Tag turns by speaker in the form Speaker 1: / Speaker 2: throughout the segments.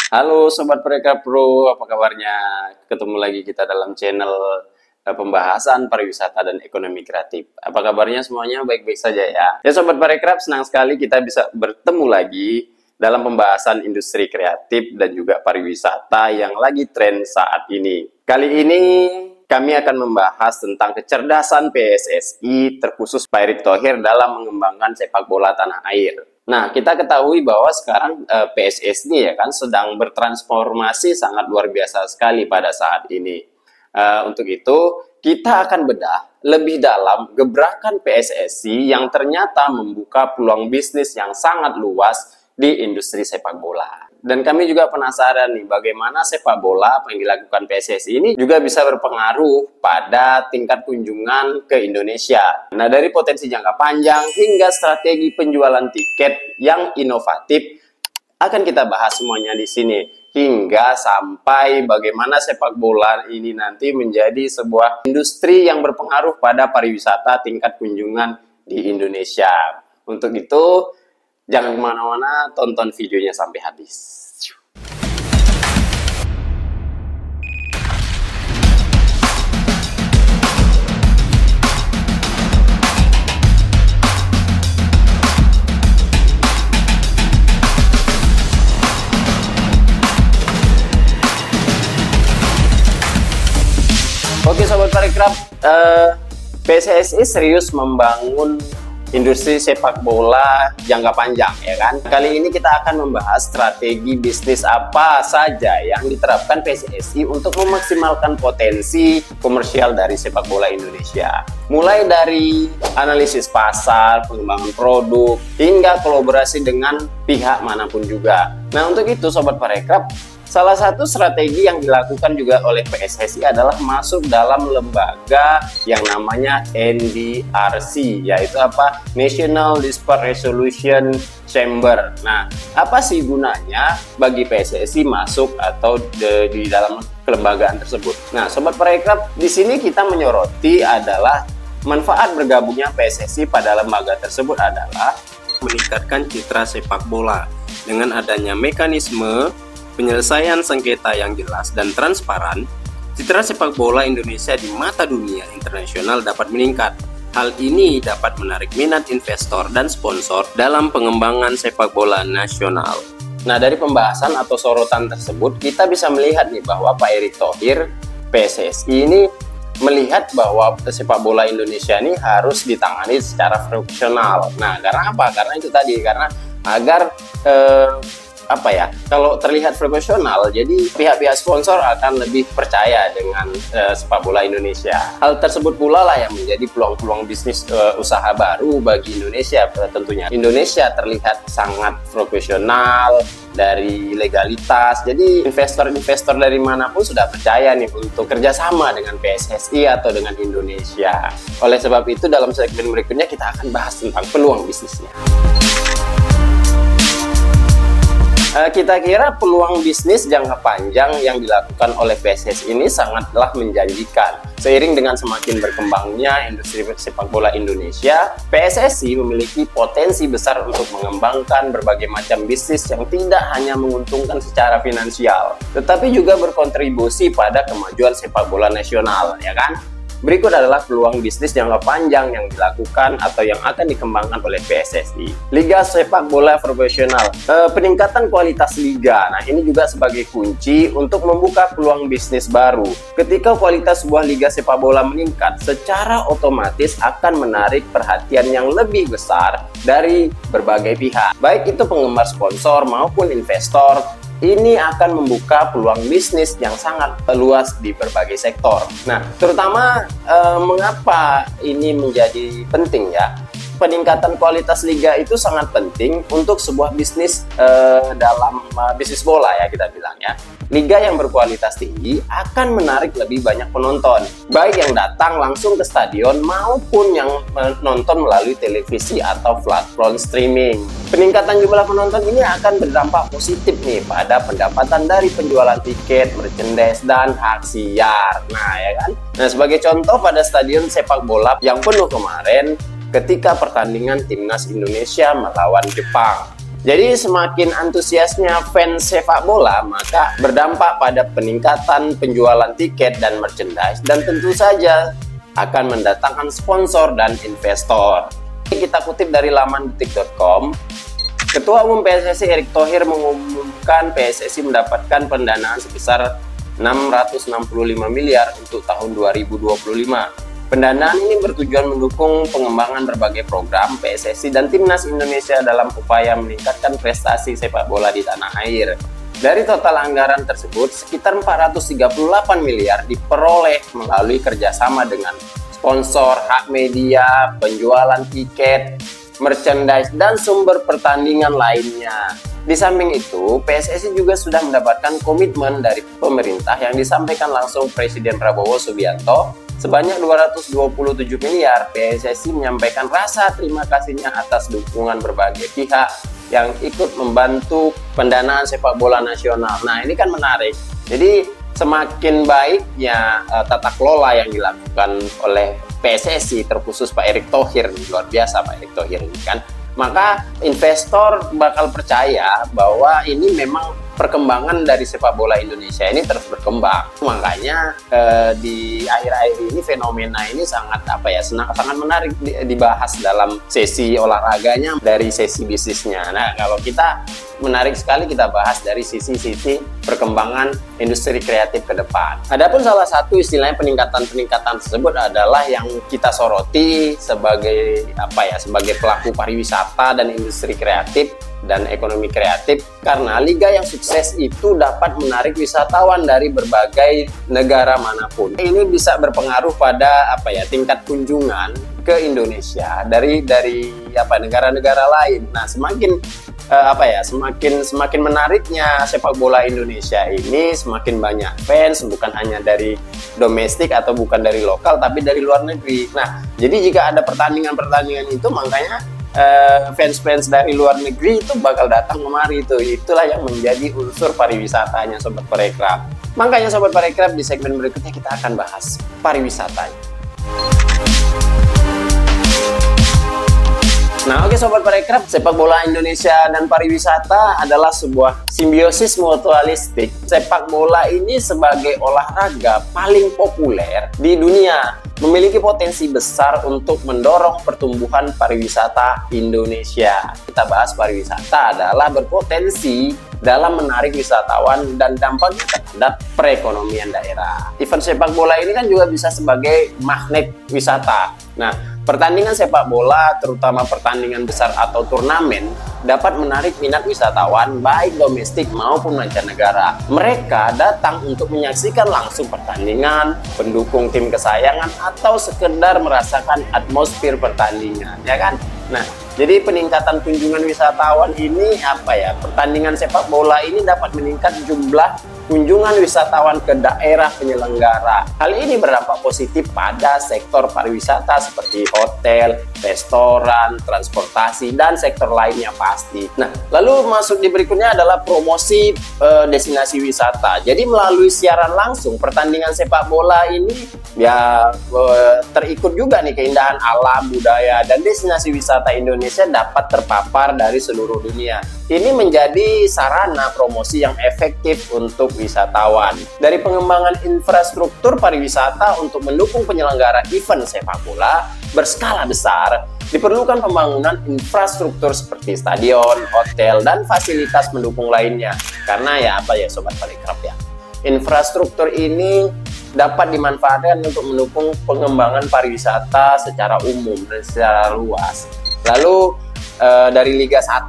Speaker 1: Halo Sobat Mereka Pro, apa kabarnya? Ketemu lagi kita dalam channel pembahasan pariwisata dan ekonomi kreatif. Apa kabarnya semuanya? Baik-baik saja ya. Ya Sobat Parekraf, senang sekali kita bisa bertemu lagi dalam pembahasan industri kreatif dan juga pariwisata yang lagi tren saat ini. Kali ini kami akan membahas tentang kecerdasan PSSI terkhusus Pak Erick Thohir dalam mengembangkan sepak bola tanah air. Nah, kita ketahui bahwa sekarang PSSI ya kan sedang bertransformasi sangat luar biasa sekali pada saat ini. Untuk itu, kita akan bedah lebih dalam gebrakan PSSI yang ternyata membuka peluang bisnis yang sangat luas di industri sepak bola. Dan kami juga penasaran nih, bagaimana sepak bola apa yang dilakukan PSSI ini juga bisa berpengaruh pada tingkat kunjungan ke Indonesia. Nah, dari potensi jangka panjang hingga strategi penjualan tiket yang inovatif akan kita bahas semuanya di sini. Hingga sampai bagaimana sepak bola ini nanti menjadi sebuah industri yang berpengaruh pada pariwisata tingkat kunjungan di Indonesia. Untuk itu, jangan kemana-mana, tonton videonya sampai habis. Oke Sobat Parekraf, PSSI serius membangun industri sepak bola jangka panjang ya kan. Kali ini kita akan membahas strategi bisnis apa saja yang diterapkan PSSI untuk memaksimalkan potensi komersial dari sepak bola Indonesia. Mulai dari analisis pasar, pengembangan produk, hingga kolaborasi dengan pihak manapun juga. Nah, untuk itu Sobat Parekraf, salah satu strategi yang dilakukan juga oleh PSSI adalah masuk dalam lembaga yang namanya NDRC, yaitu apa? National Dispute Resolution Chamber. Nah, apa sih gunanya bagi PSSI masuk atau di dalam kelembagaan tersebut? Nah, Sobat Parekraf, di sini kita menyoroti adalah manfaat bergabungnya PSSI pada lembaga tersebut adalah meningkatkan citra sepak bola dengan adanya mekanisme penyelesaian sengketa yang jelas dan transparan. Citra sepak bola Indonesia di mata dunia internasional dapat meningkat. Hal ini dapat menarik minat investor dan sponsor dalam pengembangan sepak bola nasional. Nah, dari pembahasan atau sorotan tersebut, kita bisa melihat nih bahwa Pak Erick Thohir, PSSI ini melihat bahwa sepak bola Indonesia ini harus ditangani secara profesional. Nah, karena apa? Karena itu tadi, karena agar kalau terlihat profesional, jadi pihak-pihak sponsor akan lebih percaya dengan sepak bola Indonesia. Hal tersebut pula lah yang menjadi peluang-peluang bisnis usaha baru bagi Indonesia tentunya. Indonesia terlihat sangat profesional dari legalitas, jadi investor-investor dari manapun sudah percaya nih untuk kerjasama dengan PSSI atau dengan Indonesia. Oleh sebab itu, dalam segmen berikutnya kita akan bahas tentang peluang bisnisnya. Kita kira peluang bisnis jangka panjang yang dilakukan oleh PSSI ini sangatlah menjanjikan. Seiring dengan semakin berkembangnya industri sepak bola Indonesia, PSSI memiliki potensi besar untuk mengembangkan berbagai macam bisnis yang tidak hanya menguntungkan secara finansial, tetapi juga berkontribusi pada kemajuan sepak bola nasional, ya kan? Berikut adalah peluang bisnis jangka panjang yang dilakukan atau yang akan dikembangkan oleh PSSI. Liga sepak bola profesional, peningkatan kualitas liga. Nah, ini juga sebagai kunci untuk membuka peluang bisnis baru. Ketika kualitas sebuah liga sepak bola meningkat, secara otomatis akan menarik perhatian yang lebih besar dari berbagai pihak, baik itu penggemar, sponsor maupun investor. Ini akan membuka peluang bisnis yang sangat luas di berbagai sektor. Nah, terutama mengapa ini menjadi penting ya? Peningkatan kualitas liga itu sangat penting untuk sebuah bisnis dalam bisnis bola ya kita bilang ya. Liga yang berkualitas tinggi akan menarik lebih banyak penonton, baik yang datang langsung ke stadion maupun yang menonton melalui televisi atau platform streaming. Peningkatan jumlah penonton ini akan berdampak positif nih pada pendapatan dari penjualan tiket, merchandise, dan hak siar. Nah, ya kan? Nah, sebagai contoh pada stadion sepak bola yang penuh kemarin ketika pertandingan timnas Indonesia melawan Jepang. Jadi semakin antusiasnya fans sepak bola, maka berdampak pada peningkatan penjualan tiket dan merchandise, dan tentu saja akan mendatangkan sponsor dan investor. Kita kutip dari laman detik.com, Ketua Umum PSSI Erick Thohir mengumumkan PSSI mendapatkan pendanaan sebesar 665 miliar untuk tahun 2025. Pendanaan ini bertujuan mendukung pengembangan berbagai program PSSI dan Timnas Indonesia dalam upaya meningkatkan prestasi sepak bola di tanah air. Dari total anggaran tersebut, sekitar 438 miliar diperoleh melalui kerjasama dengan sponsor, hak media, penjualan tiket, merchandise, dan sumber pertandingan lainnya. Di samping itu, PSSI juga sudah mendapatkan komitmen dari pemerintah yang disampaikan langsung Presiden Prabowo Subianto sebanyak 227 miliar. PSSI menyampaikan rasa terima kasihnya atas dukungan berbagai pihak yang ikut membantu pendanaan sepak bola nasional. Nah, ini kan menarik. Jadi semakin baiknya tata kelola yang dilakukan oleh PSSI, terkhusus Pak Erick Thohir, luar biasa Pak Erick Thohir ini kan, maka investor bakal percaya bahwa ini memang perkembangan dari sepak bola Indonesia ini terus berkembang. Makanya di akhir-akhir ini fenomena ini sangat sangat menarik dibahas dalam sesi olahraganya dari sesi bisnisnya. Nah, kalau kita menarik sekali kita bahas dari sisi-sisi perkembangan industri kreatif ke depan. Adapun salah satu istilahnya peningkatan tersebut adalah yang kita soroti sebagai sebagai pelaku pariwisata dan industri kreatif dan ekonomi kreatif, karena liga yang sukses itu dapat menarik wisatawan dari berbagai negara manapun. Ini bisa berpengaruh pada tingkat kunjungan ke Indonesia dari negara-negara lain. Nah, semakin menariknya sepak bola Indonesia ini, semakin banyak fans, bukan hanya dari domestik atau bukan dari lokal, tapi dari luar negeri. Nah, jadi jika ada pertandingan itu, makanya fans-fans dari luar negeri itu bakal datang kemari itulah yang menjadi unsur pariwisatanya Sobat Parekraf. Makanya Sobat Parekraf, di segmen berikutnya kita akan bahas pariwisatanya. Nah, oke Sobat Parekraf, sepak bola Indonesia dan pariwisata adalah sebuah simbiosis mutualistik. Sepak bola ini sebagai olahraga paling populer di dunia, memiliki potensi besar untuk mendorong pertumbuhan pariwisata Indonesia. Kita bahas pariwisata adalah berpotensi dalam menarik wisatawan dan dampaknya terhadap perekonomian daerah. Event sepak bola ini kan juga bisa sebagai magnet wisata. Nah, pertandingan sepak bola, terutama pertandingan besar atau turnamen, dapat menarik minat wisatawan baik domestik maupun mancanegara. Mereka datang untuk menyaksikan langsung pertandingan, pendukung tim kesayangan, atau sekedar merasakan atmosfer pertandingan, ya kan? Nah, jadi peningkatan kunjungan wisatawan ini pertandingan sepak bola ini dapat meningkat jumlah kunjungan wisatawan ke daerah penyelenggara. Hal ini berdampak positif pada sektor pariwisata seperti hotel, restoran, transportasi, dan sektor lainnya pasti. Nah, lalu masuk di berikutnya adalah promosi destinasi wisata. Jadi melalui siaran langsung pertandingan sepak bola ini terikut juga nih keindahan alam, budaya, dan destinasi wisata Indonesia dapat terpapar dari seluruh dunia. Ini menjadi sarana promosi yang efektif untuk wisatawan. Dari pengembangan infrastruktur pariwisata untuk mendukung penyelenggaraan event sepak bola berskala besar, diperlukan pembangunan infrastruktur seperti stadion, hotel, dan fasilitas pendukung lainnya. Karena Sobat Parekraf ya, infrastruktur ini dapat dimanfaatkan untuk mendukung pengembangan pariwisata secara umum dan secara luas. Lalu dari Liga 1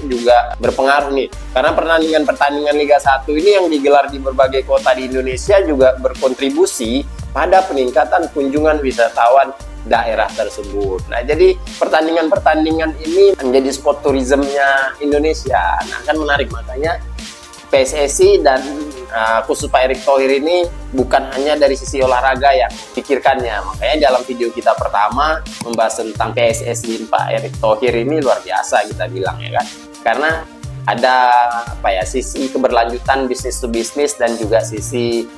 Speaker 1: juga berpengaruh nih, karena pertandingan Liga 1 ini yang digelar di berbagai kota di Indonesia juga berkontribusi pada peningkatan kunjungan wisatawan daerah tersebut. Nah, jadi pertandingan ini menjadi spot tourismnya Indonesia. Nah, kan menarik, makanya PSSI dan khusus Pak Erick Thohir ini bukan hanya dari sisi olahraga yang pikirkannya. Makanya dalam video kita pertama membahas tentang PSSI Pak Erick Thohir ini luar biasa kita bilang ya kan. Karena ada sisi keberlanjutan bisnis to bisnis dan juga sisi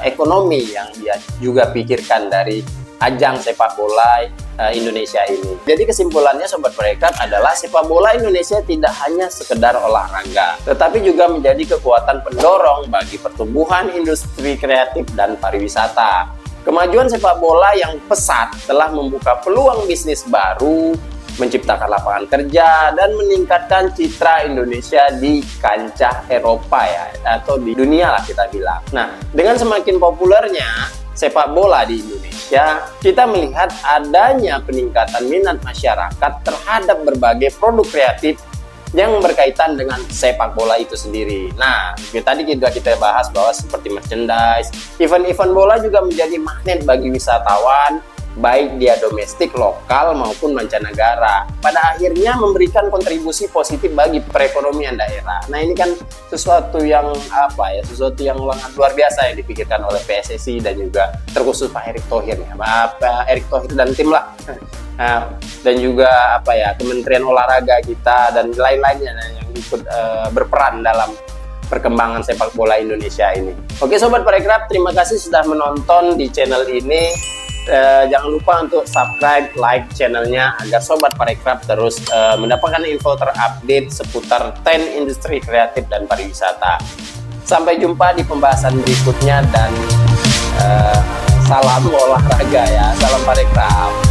Speaker 1: ekonomi yang dia juga pikirkan dari ajang sepak bola Indonesia ini. Jadi kesimpulannya Sobat Parekraf adalah sepak bola Indonesia tidak hanya sekedar olahraga, tetapi juga menjadi kekuatan pendorong bagi pertumbuhan industri kreatif dan pariwisata. Kemajuan sepak bola yang pesat telah membuka peluang bisnis baru, menciptakan lapangan kerja, dan meningkatkan citra Indonesia di kancah Eropa ya, atau di dunia lah kita bilang. Nah, dengan semakin populernya sepak bola di Indonesia, kita melihat adanya peningkatan minat masyarakat terhadap berbagai produk kreatif yang berkaitan dengan sepak bola itu sendiri. Nah, tadi juga kita bahas bahwa seperti merchandise, event-event bola juga menjadi magnet bagi wisatawan, baik dia domestik, lokal, maupun mancanegara. Pada akhirnya memberikan kontribusi positif bagi perekonomian daerah. Nah, ini kan sesuatu yang sesuatu yang luar biasa yang dipikirkan oleh PSSI dan juga terkhusus Pak Erick Thohir ya. Erick Thohir dan tim lah. Nah, dan juga Kementerian Olahraga kita dan lain-lainnya yang ikut berperan dalam perkembangan sepak bola Indonesia ini. Oke Sobat Parekraf, terima kasih sudah menonton di channel ini. Jangan lupa untuk subscribe, like channelnya agar Sobat Parekraf terus mendapatkan info terupdate seputar tren industri kreatif dan pariwisata. Sampai jumpa di pembahasan berikutnya dan salam olahraga ya, salam Parekraf.